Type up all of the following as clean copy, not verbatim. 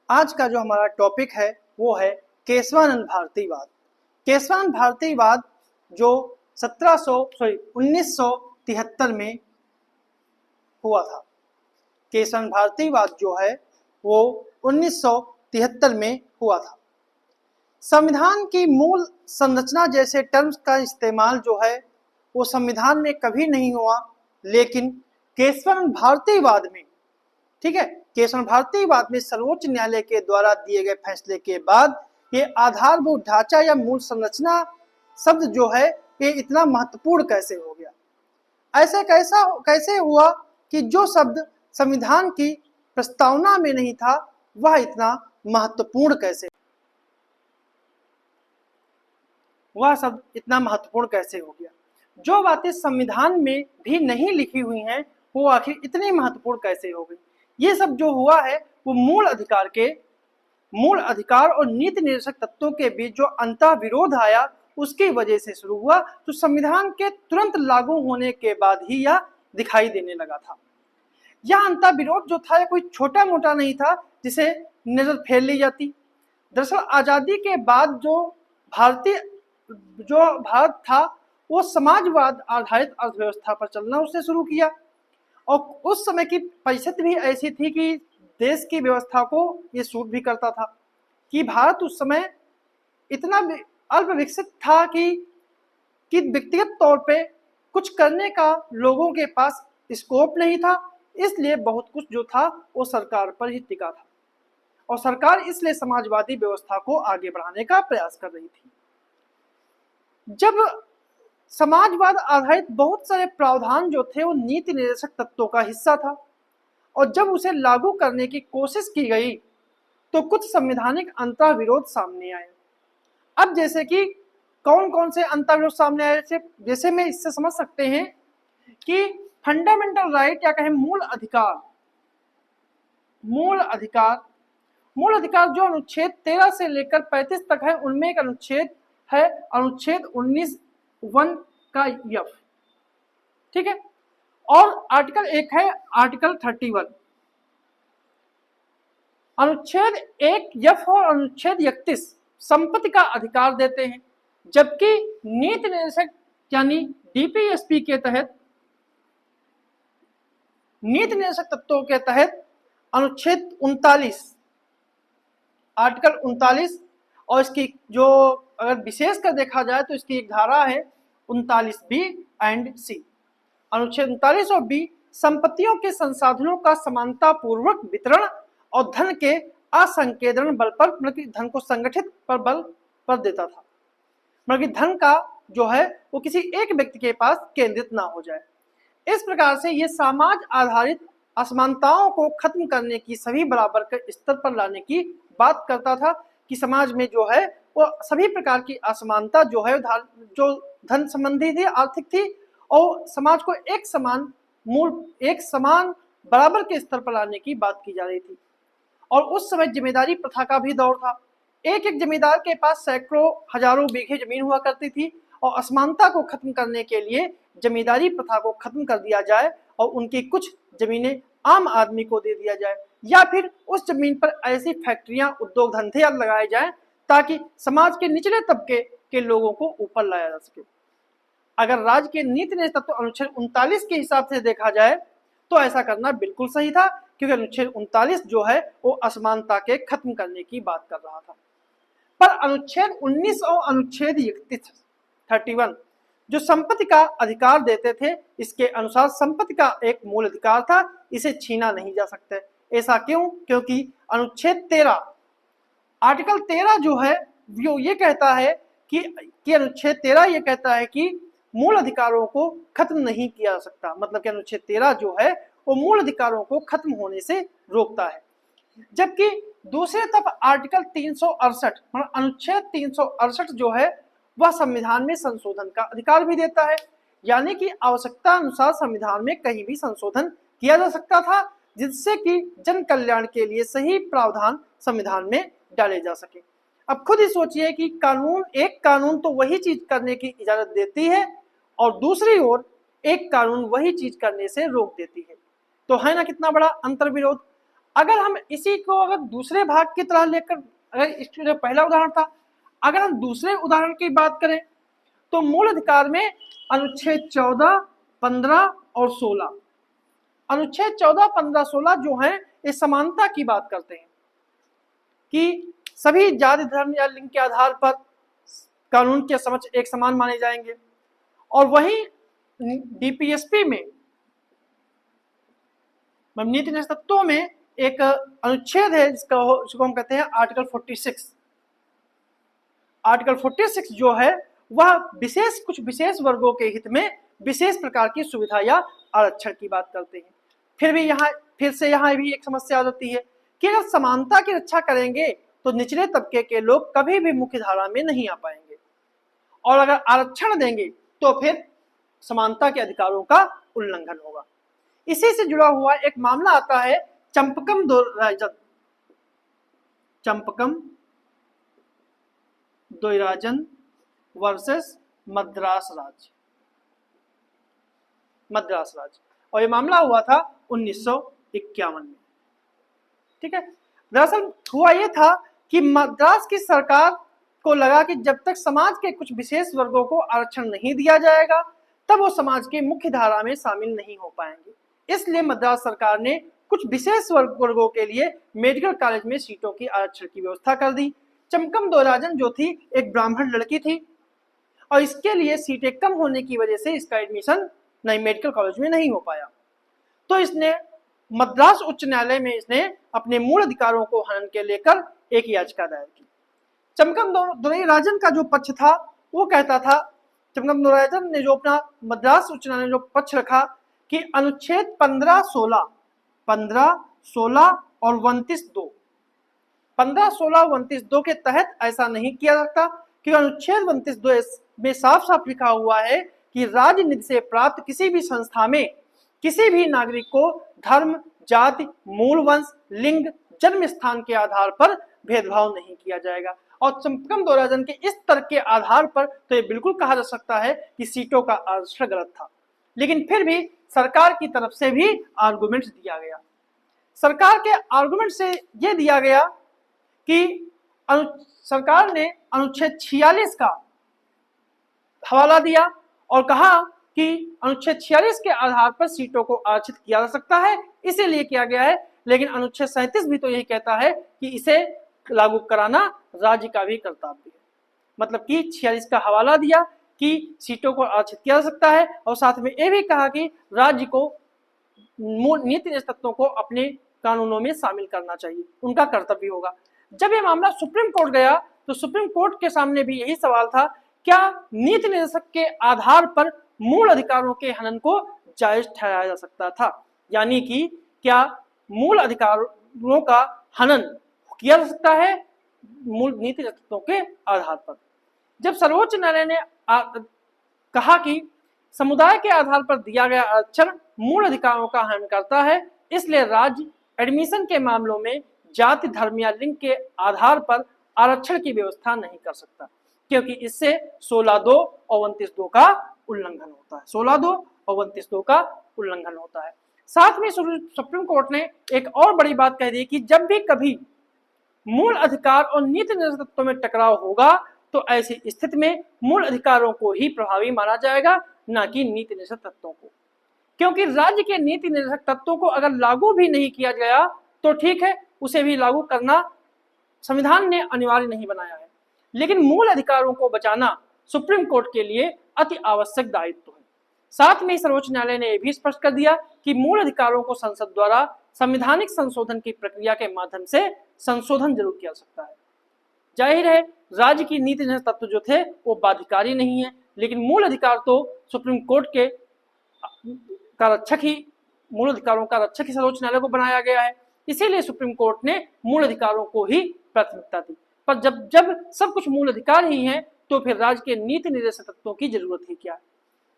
आज का जो हमारा टॉपिक है वो है केशवानंद भारतीवाद। केशवानंद भारतीवाद जो 1973 में हुआ था। केशवानंद भारतीवाद जो है वो 1973 में हुआ था। संविधान की मूल संरचना जैसे टर्म्स का इस्तेमाल जो है वो संविधान में कभी नहीं हुआ, लेकिन केशवानंद भारतीवाद में, ठीक है, केशवानंद भारतीवाद में सर्वोच्च न्यायालय के द्वारा दिए गए फैसले के बाद ये आधारभूत ढांचा या मूल संरचना शब्द जो है ये इतना महत्वपूर्ण कैसे हो गया। ऐसे कैसे हुआ कि जो शब्द संविधान की प्रस्तावना में नहीं था वह इतना महत्वपूर्ण कैसे, वह शब्द इतना महत्वपूर्ण कैसे हो गया। जो बातें संविधान में भी नहीं लिखी हुई हैं वो आखिर इतनी महत्वपूर्ण कैसे हो गई। ये सब जो हुआ है वो मूल अधिकार और नीति निर्देशक तत्वों के बीच जो अंतः विरोध आया उसकी वजह से शुरू हुआ, तो संविधान के तुरंत लागू होने के बाद ही यह दिखाई देने लगा था। यह अंतः विरोध जो था कोई छोटा मोटा नहीं था जिसे नजर फेर ली जाती। दरअसल आजादी के बाद जो भारत था वो समाजवाद आधारित अर्थव्यवस्था पर चलना उसने शुरू किया, और उस समय की परिस्थिति भी ऐसी थी कि देश की व्यवस्था को ये सूट भी करता था कि भारत उस समय इतना अल्प विकसित था कि व्यक्तिगत तौर पे कुछ करने का लोगों के पास स्कोप नहीं था, इसलिए बहुत कुछ जो था वो सरकार पर ही टिका था, और सरकार इसलिए समाजवादी व्यवस्था को आगे बढ़ाने का प्रयास कर रही थी। जब समाजवाद आधारित बहुत सारे प्रावधान जो थे वो नीति निर्देशक तत्वों का हिस्सा था, और जब उसे लागू करने की कोशिश की गई तो कुछ संवैधानिक अंतः विरोध सामने आए। अब जैसे कि कौन कौन से अंतः विरोध सामने आए, जैसे में इससे समझ सकते हैं कि फंडामेंटल राइट या कहें मूल अधिकार जो अनुच्छेद 13 से लेकर 35 तक है उनमें एक अनुच्छेद है अनुच्छेद 19(1) का यफ, ठीक है, और आर्टिकल 1 है आर्टिकल 31। अनुच्छेद 1 यफ और अनुच्छेद 31 संपत्ति का अधिकार देते हैं, जबकि नीति निर्देशक यानी डीपीएसपी के तहत नीति निर्देशक तत्वों के तहत अनुच्छेद 39 आर्टिकल 39 और इसकी जो अगर विशेष कर देखा जाए तो इसकी एक धारा है 39B एंड सी। अनुच्छेद 39 और बी संपत्तियों के संसाधनों का समानता पूर्वक वितरण और धन के असंकेंद्रण बल पर, मतलब कि धन को संगठित पर बल पर देता था, मतलब कि धन का जो है वो किसी एक व्यक्ति के पास केंद्रित ना हो जाए। इस प्रकार से ये समाज आधारित असमानताओं को खत्म करने की, सभी बराबर के स्तर पर लाने की बात करता था कि समाज में जो है वो सभी प्रकार की असमानता जो है जो धन संबंधी थी, आर्थिक थी, और समाज को एक समान बराबर के स्तर पर लाने की बात की जा रही थी। और उस समय जिम्मेदारी प्रथा का भी दौर था। एक एक जमींदार के पास सैकड़ों हजारों बीघे जमीन हुआ करती थी, और असमानता को खत्म करने के लिए जमींदारी प्रथा को खत्म कर दिया जाए और उनकी कुछ जमीनें आम आदमी को दे दिया जाए, या फिर उस जमीन पर ऐसी फैक्ट्रियां, उद्योग धंधे लगाए जाए ताकि समाज के निचले तबके के लोगों को ऊपर लाया जा सके। अगर राज्य के नीति निर्देशक तत्व अनुच्छेद 39 के हिसाब से देखा जाए तो ऐसा करना बिल्कुल सही था, क्योंकि अनुच्छेद 39 जो है वो असमानता के खत्म करने की बात कर रहा था। पर अनुच्छेद 19 और अनुच्छेद 31 जो संपत्ति का अधिकार देते थे, इसके अनुसार संपत्ति का एक मूल अधिकार था, इसे छीना नहीं जा सकता। ऐसा क्यों? क्योंकि अनुच्छेद 13 आर्टिकल 13 जो है वो ये कहता है कि अनुच्छेद 13 ये कहता है कि मूल अधिकारों को खत्म नहीं किया जा सकता, मतलब कि अनुच्छेद 13 जो है वो मूल अधिकारों को खत्म होने से रोकता है। जबकि दूसरे तरफ आर्टिकल 368 मतलब अनुच्छेद 368 जो है वह संविधान में संशोधन का अधिकार भी देता है, यानी कि आवश्यकता अनुसार संविधान में कहीं भी संशोधन किया जा सकता था, जिससे कि जन कल्याण के लिए सही प्रावधान संविधान में डाले जा सके। अब खुद ही सोचिए कि एक कानून तो वही चीज करने की इजाजत देती है और दूसरी ओर एक कानून वही चीज करने से रोक देती है, तो है ना कितना बड़ा अंतर्विरोध। अगर हम इसी को अगर दूसरे भाग की तरह लेकर, अगर इसके जो पहला उदाहरण था, अगर हम दूसरे उदाहरण की बात करें तो मूल अधिकार में अनुच्छेद 14, 15 और 16, अनुच्छेद 14, 15, 16 जो है ये समानता की बात करते हैं कि सभी जाति, धर्म या लिंग के आधार पर कानून के समक्ष एक समान माने जाएंगे। और वहीं डीपीएसपी में, नीति निषेध तत्वों में एक अनुच्छेद है जिसको हम कहते हैं आर्टिकल 46। आर्टिकल 46 जो है वह कुछ विशेष वर्गों के हित में विशेष प्रकार की सुविधा या आरक्षण की बात करते हैं। फिर से यहाँ भी एक समस्या आ जाती है कि अगर समानता की रक्षा करेंगे तो निचले तबके के लोग कभी भी मुख्य धारा में नहीं आ पाएंगे, और अगर आरक्षण देंगे तो फिर समानता के अधिकारों का उल्लंघन होगा। इसी से जुड़ा हुआ एक मामला आता है चंपकम द्वैराजन वर्सेस मद्रास राज्य, और ये मामला हुआ था 1951 में। ठीक है, दरअसल हुआ ये था कि मद्रास की सरकार को लगा कि जब तक समाज के कुछ विशेष वर्गों को आरक्षण नहीं दिया जाएगा तब वो समाज की मुख्य धारा में शामिल नहीं हो पाएंगे। इसलिए मद्रास सरकार ने कुछ विशेष वर्गों के लिए मेडिकल कॉलेज में सीटों की आरक्षण की व्यवस्था कर दी। चंपकम द्वैराजन जो थी एक ब्राह्मण लड़की थी और इसके लिए सीटें कम होने की वजह से इसका एडमिशन मेडिकल कॉलेज में नहीं हो पाया। तो इसने मद्रास उच्च न्यायालय में इसने अपने मूल अधिकारों को हनन के लेकर एक याचिका दायर की। चंपकम द्वैराजन का जो पक्ष था वो कहता था, चंपकम द्वैराजन ने जो अपना मद्रास उच्च न्यायालय ने जो पक्ष रखा कि अनुच्छेद 15, 16 और 29(2), 15, 16 और 29(2) के तहत ऐसा नहीं किया जाता, क्योंकि अनुच्छेद 29(2) में साफ साफ लिखा हुआ है कि राजनीति से प्राप्त किसी भी संस्था में किसी भी नागरिक को धर्म, जाति, मूल वंश, लिंग, जन्म स्थान के आधार पर भेदभाव नहीं किया जाएगा। और चंपकम द्वैराजन के इस तर्क के आधार पर तो ये बिल्कुल कहा जा सकता है कि सीटों का आरक्षण गलत था, लेकिन फिर भी सरकार की तरफ से भी आर्गुमेंट्स दिया गया। सरकार के आर्गुमेंट से यह दिया गया कि सरकार ने अनुच्छेद 46 का हवाला दिया और कहा कि अनुच्छेद 46 के आधार पर सीटों को आरक्षित किया जा सकता है, इसीलिए किया गया है। लेकिन अनुच्छेद 37 भी तो यही कहता है कि इसे लागू कराना राज्य का भी कर्तव्य है। मतलब कि 46 का हवाला दिया कि सीटों को आरक्षित किया जा सकता है, और साथ में यह भी कहा कि राज्य को नीति निषेध तत्वों को अपने कानूनों में शामिल करना चाहिए, उनका कर्तव्य होगा। जब यह मामला सुप्रीम कोर्ट गया तो सुप्रीम कोर्ट के सामने भी यही सवाल था, क्या नीति निषेध के आधार पर मूल अधिकारों के हनन को जायज ठहराया जा सकता था, यानी कि क्या मूल अधिकारों का हनन किया जा सकता है मूल नीति तत्वों के आधार पर। जब सर्वोच्च न्यायालय ने कहा कि समुदाय के आधार पर दिया गया आरक्षण मूल अधिकारों का हनन करता है, इसलिए राज्य एडमिशन के मामलों में जाति, धर्म या लिंग के आधार पर आरक्षण की व्यवस्था नहीं कर सकता, क्योंकि इससे 16(2) और 29(2) का उल्लंघन होता है। 16(2) और 29(2) का उल्लंघन होता है। साथ में सुप्रीम कोर्ट ने एक और बड़ी बात कह दी कि जब भी कभी मूल अधिकार और नीति निषेध तत्वों में टकराव होगा तो ऐसी स्थिति में मूल अधिकारों को ही प्रभावी माना जाएगा, न कि नीति निषेध तत्वों को। क्योंकि राज्य के नीति निषेध तत्वों को अगर लागू भी नहीं किया गया तो ठीक है, उसे भी लागू करना संविधान ने अनिवार्य नहीं बनाया है, लेकिन मूल अधिकारों को बचाना सुप्रीम कोर्ट के लिए अति आवश्यक दायित्व है। साथ में सर्वोच्च न्यायालय ने यह भी स्पष्ट कर दिया कि मूल अधिकारों को संसद द्वारा संवैधानिक संशोधन की प्रक्रिया के माध्यम से संशोधन जरूर किया सकता है। जाहिर है राज्य की नीति निषेध तत्व जो थे वो बाध्यकारी नहीं है, लेकिन मूल अधिकार तो सुप्रीम कोर्ट के का रक्षक ही, मूल अधिकारों का रक्षक ही सर्वोच्च न्यायालय को बनाया गया है, इसीलिए सुप्रीम कोर्ट ने मूल अधिकारों को ही प्राथमिकता दी। पर जब सब कुछ मूल अधिकार ही हैं तो फिर राज्य के नीति निर्देशक तत्वों की जरूरत ही क्या है।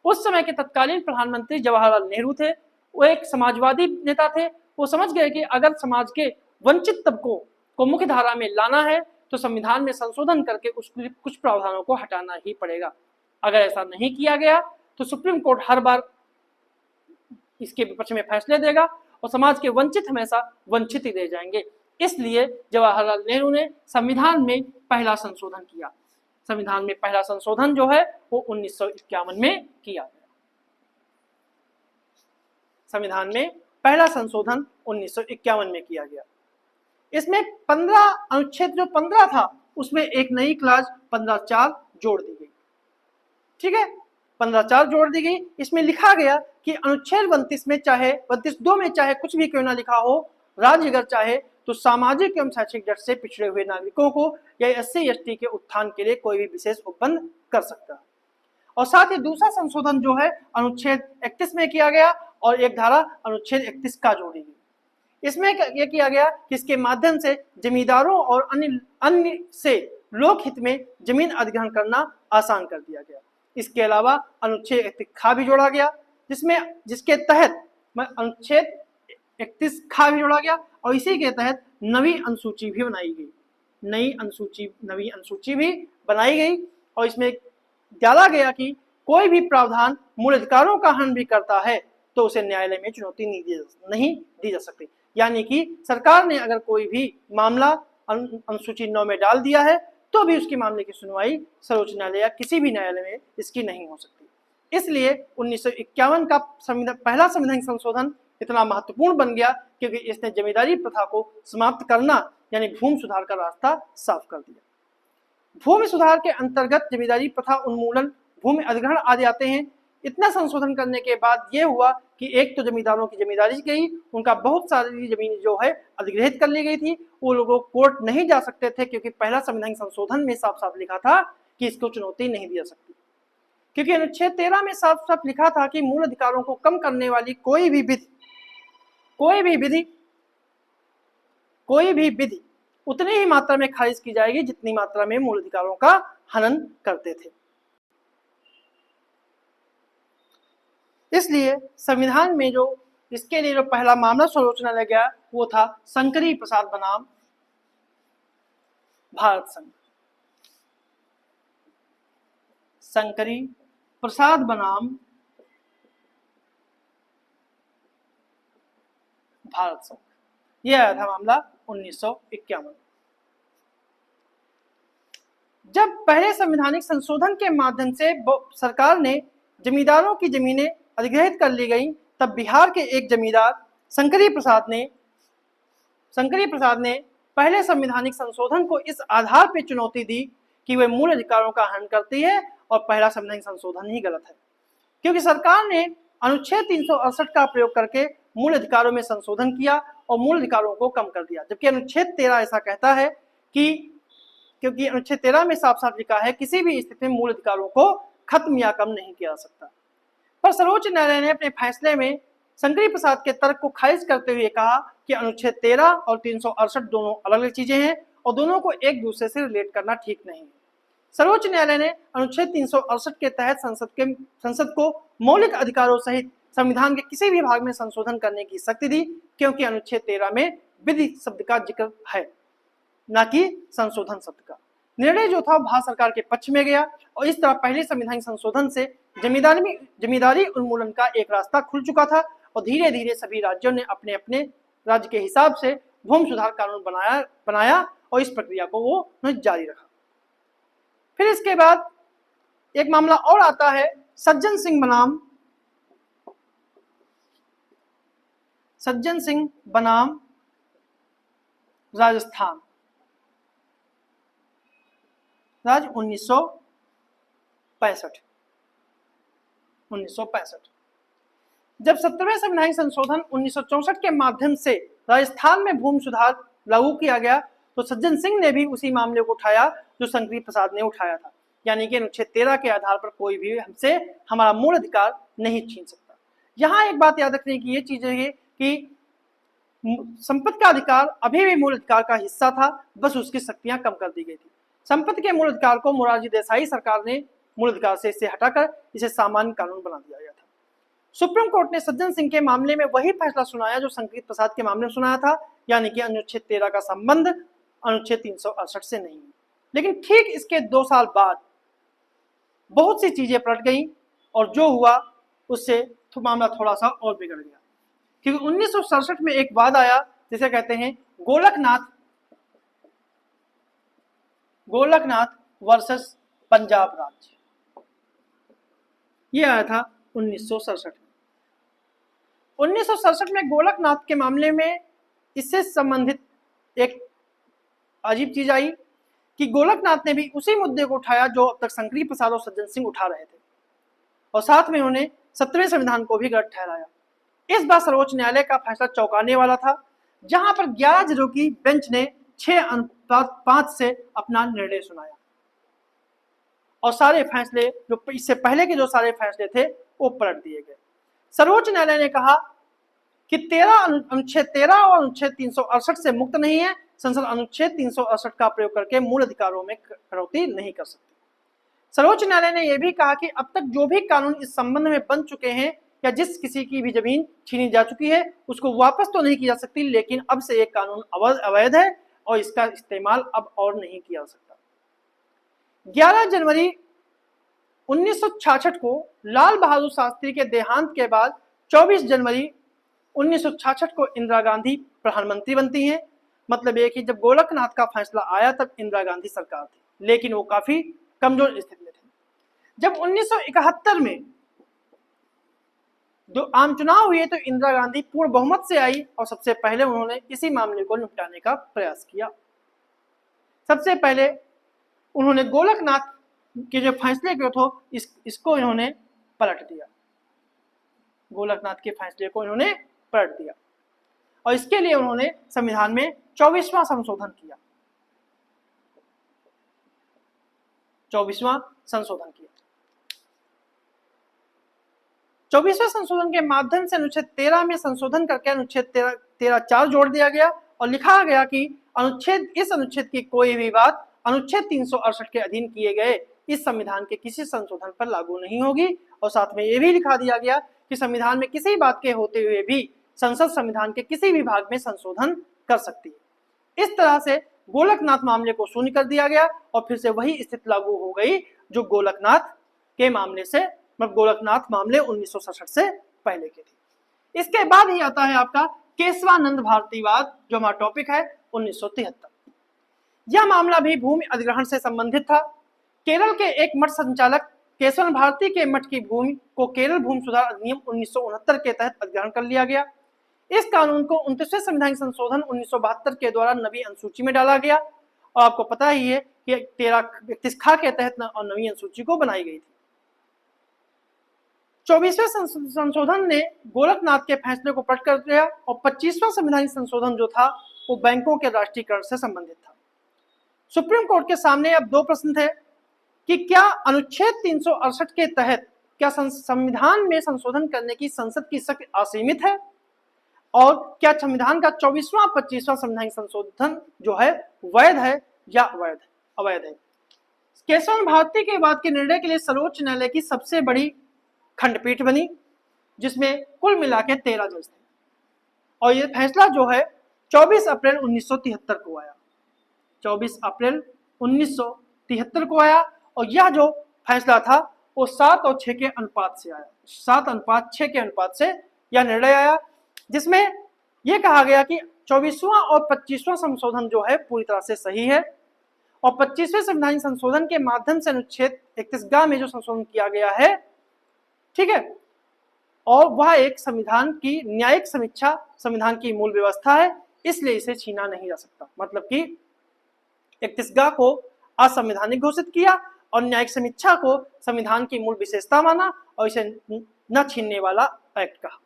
उस समय के तत्कालीन प्रधानमंत्री जवाहरलाल नेहरू थे, वो एक समाजवादी नेता थे। वो समझ गए कि अगर समाज के वंचित तबकों को मुख्य धारा में लाना है तो संविधान में संशोधन करके कुछ प्रावधानों को हटाना ही पड़ेगा। अगर ऐसा नहीं किया गया तो सुप्रीम कोर्ट हर बार इसके विपक्ष में फैसले देगा और समाज के वंचित हमेशा वंचित ही रह जाएंगे। इसलिए जवाहरलाल नेहरू ने संविधान में पहला संशोधन किया। संविधान में पहला संशोधन जो है वो 1951 में किया गया। संविधान में पहला संशोधन 1951 में किया गया। इसमें 15 अनुच्छेद जो 15 था उसमें एक नई क्लास 15(4) जोड़ दी गई। ठीक है, 15(4) जोड़ दी गई। इसमें लिखा गया कि अनुच्छेद 32 में चाहे 32(2) में चाहे कुछ भी क्यों ना लिखा हो, राज्य अगर चाहे तो सामाजिक एवं शैक्षिक दृष्टि से पिछड़े हुए नागरिकों को या SC/ST के उत्थान के लिए कोई भी विशेष उपबंध कर सकता है। और साथ ही दूसरा संशोधन जो है अनुच्छेद 31 में किया गया और एक धारा अनुच्छेद 31 का जोड़ी गई। इसमें यह किया गया कि इसके माध्यम से जमींदारों और अन्य से लोक हित में जमीन अधिग्रहण करना आसान कर दिया गया। इसके अलावा अनुच्छेद 31 खा भी जोड़ा गया, जिसके तहत अनुच्छेद 31 खा भी जोड़ा गया और इसी के तहत नवी अनुसूची भी बनाई गई। नवी अनुसूची भी बनाई गई और इसमें डाला गया कि कोई भी प्रावधान मूल अधिकारों का हनन भी करता है तो उसे न्यायालय में चुनौती नहीं दी जा सकती। यानी कि सरकार ने अगर कोई भी मामला अनुसूची 9 में डाल दिया है तो भी उसके मामले की सुनवाई सर्वोच्च न्यायालय या किसी भी न्यायालय में इसकी नहीं हो सकती। इसलिए 1951 का पहला संवैधानिक संशोधन इतना महत्वपूर्ण बन गया क्योंकि इसने जमींदारी प्रथा को समाप्त करना यानी भूमि सुधार का रास्ता साफ कर दिया। भूमि सुधार के अंतर्गत जमींदारी प्रथा उन्मूलन, भूमि अधिग्रहण आदि आते हैं। इतना संशोधन करने के बाद यह हुआ कि एक तो जमींदारों की जमींदारी गई, उनका बहुत सारी जमीन जो है अधिग्रहित कर ली गई थी। वो लोग कोर्ट नहीं जा सकते थे क्योंकि पहला संवैधानिक संशोधन में साफ साफ लिखा था कि इसको चुनौती नहीं दी जा सकती, क्योंकि अनुच्छेद 13 में साफ साफ लिखा था कि मूल अधिकारों को कम करने वाली कोई भी विधि उतनी ही मात्रा में खारिज की जाएगी जितनी मात्रा में मूल अधिकारों का हनन करते थे। इसलिए संविधान में जो इसके लिए जो पहला मामला सर्वोच्च न्यायालय गया वो था शंकरी प्रसाद बनाम भारत संघ। शंकरी प्रसाद बनाम भारत संघ, यह आया था मामला 1951। जब पहले संवैधानिक संशोधन के माध्यम से सरकार ने जमींदारों की जमीनें अधिग्रहित कर ली गई, तब बिहार के एक जमींदार शंकरी प्रसाद ने पहले संवैधानिक संशोधन को इस आधार पर चुनौती दी कि वह मूल अधिकारों का हनन करती है और पहला संवैधानिक संशोधन ही गलत है, क्योंकि सरकार ने अनुच्छेद 368 का प्रयोग करके मूल अधिकारों में संशोधन किया और मूल अधिकारों को कम कर दिया, जबकि अनुच्छेद 13 ऐसा कहता है कि क्योंकि अनुच्छेद 13 में साफ साफ लिखा है किसी भी स्थिति में मूल अधिकारों को खत्म या कम नहीं किया जा सकता। पर सर्वोच्च न्यायालय ने अपने फैसले में शंकरी प्रसाद के तर्क को खारिज करते हुए कहा कि अनुच्छेद 13 और 368 दोनों अलग अलग चीजें हैं और दोनों को एक दूसरे से रिलेट करना ठीक नहीं है। सर्वोच्च न्यायालय ने अनुच्छेद 368 के तहत संसद को मौलिक अधिकारों सहित संविधान के किसी भी भाग में संशोधन करने की शक्ति दी, क्योंकि अनुच्छेद 13 में विधि शब्द का जिक्र है, न कि संशोधन शब्द का। निर्णय जो था भारत सरकार के पक्ष में गया और इस तरह पहले संवैधानिक संशोधन से जमींदारी उन्मूलन का एक रास्ता खुल चुका था और धीरे धीरे सभी राज्यों ने अपने अपने राज्य के हिसाब से भूमि सुधार कानून बनाया और इस प्रक्रिया को वो जारी रखा। फिर इसके बाद एक मामला और आता है सज्जन सिंह बनाम राजस्थान, राज्य 1965। जब 17वें संवैधानिक संशोधन 1964 के माध्यम से राजस्थान में भूमि सुधार लागू किया गया तो सज्जन सिंह ने भी उसी मामले को उठाया जो शंकरी प्रसाद ने उठाया था, यानी कि अनुच्छेद 13 के आधार पर कोई भी हमसे हमारा मूल अधिकार नहीं छीन सकता। यहाँ एक बात याद रखने की ये चीज है कि संपत्ति का अधिकार अभी भी मूल अधिकार का हिस्सा था, बस उसकी शक्तियां कम कर दी गई थी। संपत्ति के मूल अधिकार को मोरारजी देसाई सरकार ने मूल अधिकार से इसे हटाकर इसे सामान्य कानून बना दिया गया था। सुप्रीम कोर्ट ने सज्जन सिंह के मामले में वही फैसला सुनाया जो शंकरी प्रसाद के मामले में सुनाया था, यानी कि अनुच्छेद 13 का संबंध अनुच्छेद 368 से नहीं। लेकिन ठीक इसके 2 साल बाद बहुत सी चीजें पलट गई और जो हुआ उससे मामला थोड़ा सा और बिगड़ गया। क्योंकि 1967 में एक वाद आया जिसे कहते हैं गोलकनाथ वर्सेस पंजाब राज्य, ये आया था 1967 में। 1967 में गोलकनाथ के मामले में इससे संबंधित एक अजीब चीज आई कि गोलकनाथ ने भी उसी मुद्दे को उठाया जो अब तक शंकरी प्रसाद और सज्जन सिंह उठा रहे थे, और साथ में उन्होंने 17वें संविधान को भी गलत ठहराया। इस बार सर्वोच्च न्यायालय का फैसला चौंकाने वाला था, जहां पर 11 जजों की बेंच ने 6-5 से अपना निर्णय सुनाया, और सारे फैसले जो इससे पहले के जो सारे फैसले थे वो पलट दिए गए। सर्वोच्च न्यायालय ने कहा कि अनुच्छेद 13 और अनुच्छेद 368 से मुक्त नहीं है, संसद अनुच्छेद 368 का प्रयोग करके मूल अधिकारों में कटौती नहीं कर सकती। सर्वोच्च न्यायालय ने यह भी कहा कि अब तक जो भी कानून इस संबंध में बन चुके हैं या जिस किसी की भी जमीन छीनी जा चुकी है उसको वापस तो नहीं की जा सकती, लेकिन अब से एक कानून अवैध है और इसका इस्तेमाल अब और नहीं किया जा सकता। 11 जनवरी 1966 को लाल बहादुर शास्त्री के देहांत के बाद 24 जनवरी 1966 को इंदिरा गांधी प्रधानमंत्री बनती हैं। मतलब ये कि जब गोलकनाथ का फैसला आया तब इंदिरा गांधी सरकार थी, लेकिन वो काफी कमजोर स्थिति में थे। जब 1971 में जो आम चुनाव हुए तो इंदिरा गांधी पूर्ण बहुमत से आई और सबसे पहले उन्होंने इसी मामले को निपटाने का प्रयास किया। सबसे पहले उन्होंने गोलकनाथ के जो फैसले के थे इसको इन्होंने पलट दिया, गोलकनाथ के फैसले को इन्होंने पलट दिया, और इसके लिए उन्होंने संविधान में 24वां संशोधन किया। 24वां संशोधन किया। 24वें संशोधन के माध्यम से अनुच्छेद 13 में संशोधन करके अनुच्छेद 13(4) जोड़ दिया गया और लिखा गया कि इस अनुच्छेद की कोई भी बात अनुच्छेद 368 के अधीन किए गए इस संविधान के किसी संशोधन पर लागू नहीं होगी, और साथ में यह भी लिखा दिया गया कि संविधान में किसी बात के होते हुए भी संसद संविधान के किसी भी भाग में संशोधन कर सकती है। इस तरह से गोलकनाथ मामले को शून्य कर दिया गया और फिर से वही स्थिति लागू हो गई जो गोलकनाथ के मामले से, मतलब गोलकनाथ मामले 1967 से पहले के थे। इसके बाद ही आता है आपका केशवानंद भारतीवाद, जो हमारा टॉपिक है 1973। यह मामला भी भूमि अधिग्रहण से संबंधित था। केरल के एक मठ संचालक केशवानंद भारती के मठ की भूमि को केरल भूमि सुधार अधिनियम 1969 के तहत अधिग्रहण कर लिया गया। इस कानून को 29वें संविधान संशोधन 1972 के द्वारा नवी अनुसूची में डाला गया, और आपको पता ही है कि 31 खा के तहत नवी अनुसूची को बनाई गई थी। 24वें संशोधन ने गोलकनाथ के फैसले को पलट कर दिया और 25वां संविधान संशोधन जो था वो बैंकों के राष्ट्रीयकरण से संबंधित था। सुप्रीम कोर्ट के सामने अब दो प्रश्न थे कि क्या अनुच्छेद 368 के तहत क्या संविधान में संशोधन करने की संसद की शक्ति असीमित है, और क्या संविधान का 24वां 25वां संविधान संशोधन जो है वैध है या अवैध है। केशवानंद भारती के बाद के निर्णय के लिए सर्वोच्च न्यायालय की सबसे बड़ी खंडपीठ बनी, जिसमें कुल मिला के 13 जज थे, और यह फैसला जो है 24 अप्रैल 1973 को आया। 24 अप्रैल 1973 को आया, और यह जो फैसला था वो 7 और 6 के अनुपात से आया। 7:6 के अनुपात से यह निर्णय आया, जिसमें यह कहा गया कि 24वां और 25वां संशोधन जो है पूरी तरह से सही है, और 25वें संविधान संशोधन के माध्यम से अनुच्छेद 31 में जो संशोधन किया गया है, ठीक है, और वह एक संविधान की न्यायिक समीक्षा, संविधान की मूल व्यवस्था है, इसलिए इसे छीना नहीं जा सकता। मतलब कि 31 को असंवैधानिक घोषित किया और न्यायिक समीक्षा को संविधान की मूल विशेषता माना और इसे न छीनने वाला एक्ट कहा।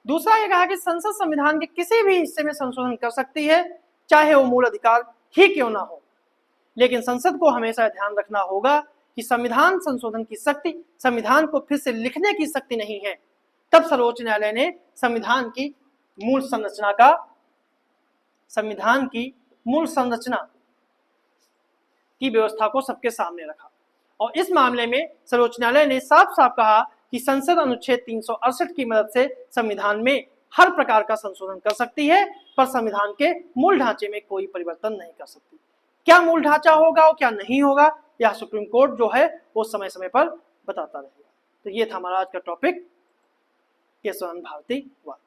दूसरा यह कहा कि संसद संविधान के किसी भी हिस्से में संशोधन कर सकती है, चाहे वो मूल अधिकार ही क्यों ना हो, लेकिन संसद को हमेशा ध्यान रखना होगा कि संविधान संशोधन की शक्ति संविधान को फिर से लिखने की शक्ति नहीं है। तब सर्वोच्च न्यायालय ने संविधान की मूल संरचना की व्यवस्था को सबके सामने रखा, और इस मामले में सर्वोच्च न्यायालय ने साफ साफ कहा कि संसद अनुच्छेद 368 की मदद से संविधान में हर प्रकार का संशोधन कर सकती है, पर संविधान के मूल ढांचे में कोई परिवर्तन नहीं कर सकती। क्या मूल ढांचा होगा और क्या नहीं होगा, यह सुप्रीम कोर्ट जो है वो समय समय पर बताता रहेगा। तो ये था हमारा आज का टॉपिक केशवानंद भारतीवाद।